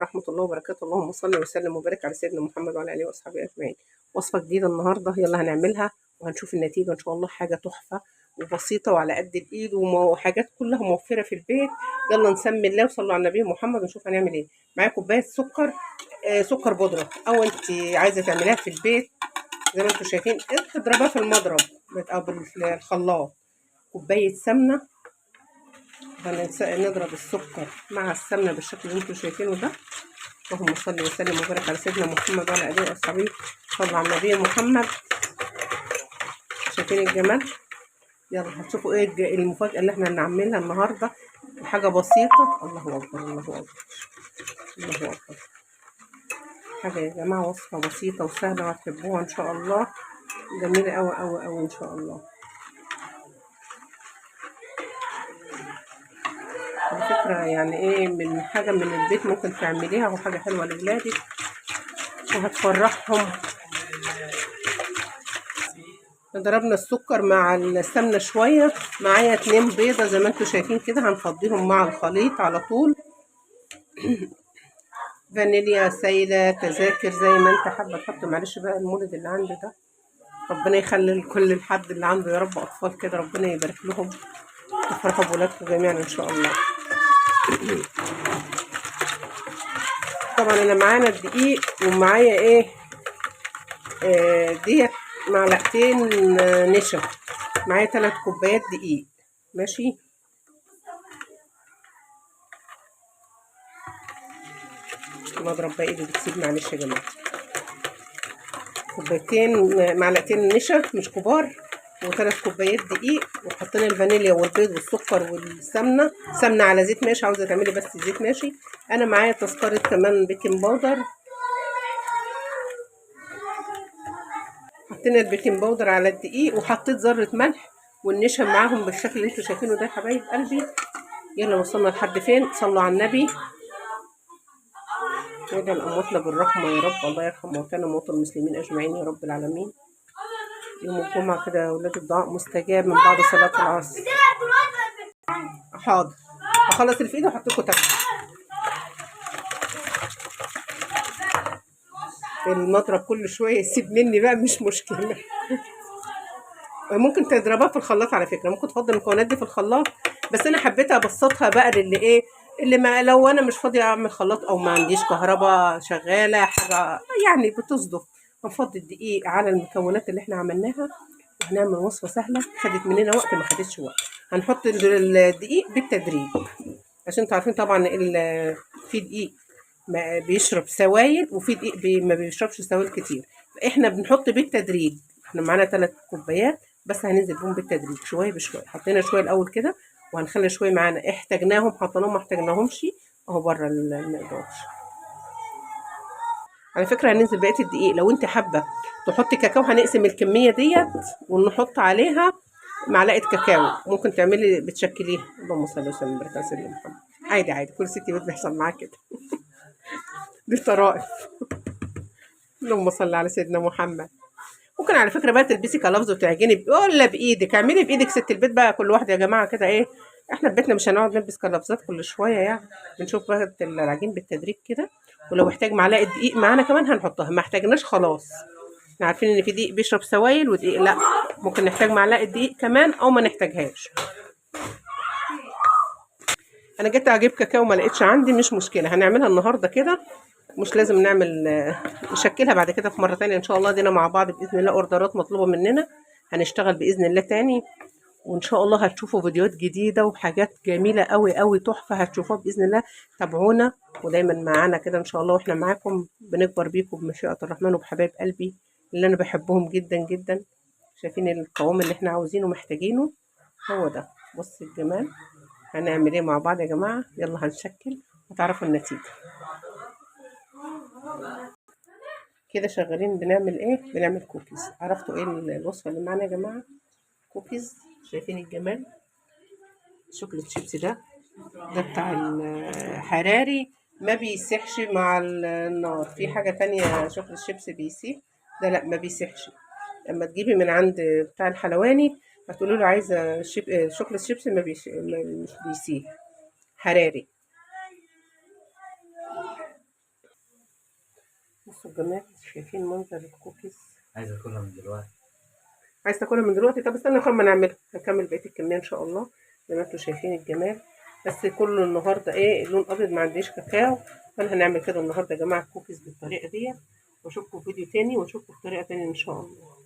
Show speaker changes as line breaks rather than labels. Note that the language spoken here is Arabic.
ورحمة الله وبركاته. اللهم صل وسلم وبارك على سيدنا محمد وعلى آله وأصحابه أجمعين. وصفة جديدة النهاردة، يلا هنعملها وهنشوف النتيجة إن شاء الله. حاجة تحفة وبسيطة وعلى قد الإيد وحاجات كلها موفرة في البيت. يلا نسمي الله وصلوا على النبي محمد ونشوف هنعمل إيه. معايا كوباية سكر، سكر بودرة، أو أنت عايزة تعمليها في البيت زي ما أنتم شايفين تضربها في المضرب أو بالخلاط. كوباية سمنة، نضرب السكر مع السمنة بالشكل اللي انتم شايفينه ده. اللهم صل وسلم وبارك على سيدنا محمد وعلى آله وصحبه. صلوا على النبي محمد. شايفين الجمال؟ يلا هتشوفوا ايه المفاجأة اللي احنا هنعملها النهارده. حاجة بسيطة. الله أكبر الله أكبر الله أكبر. حاجة يا جماعة وصفة بسيطة وسهلة وهتحبوها إن شاء الله. جميلة أوي أوي أوي إن شاء الله. على فكرة يعني ايه، من حاجة من البيت ممكن تعمليها وحاجة حلوة لولادك وهتفرحهم. ضربنا السكر مع السمنة شوية. معايا 2 بيضة زي ما انتم شايفين كده، هنفضيهم مع الخليط على طول. فانيليا سايلة، تذاكر، زي ما انت حابة تحط. معلش بقى المولد اللي عندي ده، ربنا يخلي كل الحد اللي عنده يا رب أطفال كده، ربنا يبارك لهم ويفرحوا بولادكم جميعا إن شاء الله. طبعا أنا معانا الدقيق ومعايا ايه، ديت معلقتين نشا. معايا 3 كوبايات دقيق. ماشي. نضرب بقى ايدي بتسيب، معلش يا جماعه. معلقتين نشا مش كبار، و3 كوبايات دقيق، وحطينا الفانيليا والبيض والسكر والسمنه. سمنه على زيت ماشي، عاوزه تعملي بس زيت ماشي. انا معايا تذكره كمان بيكنج باودر. حطينا البيكنج باودر على الدقيق وحطيت ذره ملح والنشا معاهم بالشكل اللي انتوا شايفينه ده يا حبايب قلبي. يلا وصلنا لحد فين؟ صلوا على النبي. وادعي الأموات بالرحمة يا رب. الله يرحم موتانا وموتى المسلمين أجمعين يا رب العالمين. يوم الجمعة كده يا ولاد الدعاء مستجاب من بعد صلاة العصر. حاضر، هخلص اللي في ايدي واحط لكم تحت. المضرب كل شوية يسيب مني بقى، مش مشكلة. ممكن تضربها في الخلاط على فكرة، ممكن تفضل المكونات دي في الخلاط، بس أنا حبيت أبسطها بقى للي ايه، اللي ما لو أنا مش فاضية أعمل خلاط أو ما عنديش كهرباء شغالة حاجة يعني بتصدف. هنفضي الدقيق على المكونات اللي احنا عملناها وهنعمل وصفة سهلة خدت مننا وقت ما خدتش وقت. هنحط الدقيق بالتدريج عشان انتوا عارفين طبعا في دقيق ما بيشرب سوائل وفي دقيق ما بيشربش سوائل كتير. احنا بنحط بالتدريج. احنا معانا 3 كوبايات بس هننزل بهم بالتدريج شويه بشويه. حطينا شويه الاول كده وهنخلي شويه معانا احتاجناهم حطيناهم، ما احتاجناهمش اهو بره المقدار. على فكره هننزل بقيه الدقيق. لو انت حابه تحطي كاكاو هنقسم الكميه ديت ونحط عليها معلقه كاكاو. ممكن تعملي بتشكليها. اللهم صل وسلم وبارك على سيدنا محمد. عادي عادي، كل ست بيت بيحصل معاها كده. دي طرائف. اللهم صل على سيدنا محمد. ممكن على فكره بقى تلبسي كلافز وتعجني ولا بايدك، اعملي بايدك ست البيت بقى. كل واحده يا جماعه كده ايه، احنا في بيتنا مش هنقعد نلبس كلافزات كل شويه يعني. بنشوف بقى العجين بالتدريج كده، ولو احتاج معلقه دقيق معانا كمان هنحطها. ما احتاجناش خلاص، احنا عارفين ان في دقيق بيشرب سوائل ودقيق لا. ممكن نحتاج معلقه دقيق كمان او ما نحتاجهاش. انا جيت اجيب كاكاو ما لقيتش عندي، مش مشكله، هنعملها النهارده كده. مش لازم نشكلها بعد كده في مره تانية ان شاء الله. دينا مع بعض باذن الله اوردرات مطلوبه مننا، هنشتغل باذن الله تاني. وان شاء الله هتشوفوا فيديوهات جديده وحاجات جميله قوي قوي تحفه هتشوفوها باذن الله. تابعونا ودايما معانا كده ان شاء الله، واحنا معاكم بنكبر بيكم بمشيئه الرحمن. وبحبايب قلبي اللي انا بحبهم جدا جدا. شايفين القوام اللي احنا عاوزينه محتاجينه هو ده. بص الجمال. هنعمل ايه مع بعض يا جماعه؟ يلا هنشكل وتعرفوا النتيجه. كده شغالين بنعمل ايه؟ بنعمل كوكيز. عرفتوا ايه الوصفه اللي معانا يا جماعه؟ كوكيز. شايفين الجمال؟ شوكليت شيبسي ده بتاع الحراري، ما بيسيحش مع النار. في حاجه تانية شوكليت شيبسي بيسيح، ده لا ما بيسيحش. لما تجيبي من عند بتاع الحلواني هتقولوا له عايزه شوكليت شيبسي مش بيسيح، حراري. بصوا الجمال، شايفين منظر الكوكيز؟
عايز اكلها من دلوقتي.
عايز تاكلها من دلوقتي؟ طب استنى لغايه ما نعملها، هنكمل بقيه الكميه ان شاء الله. زي ما انتم شايفين الجمال، بس كله النهارده ايه لون ابيض، ما عنديش كاكاو. فانا هنعمل كده النهارده يا جماعه الكوكيز بالطريقه ديت، واشوفكم في فيديو تاني، واشوفكم بطريقه تانية ان شاء الله.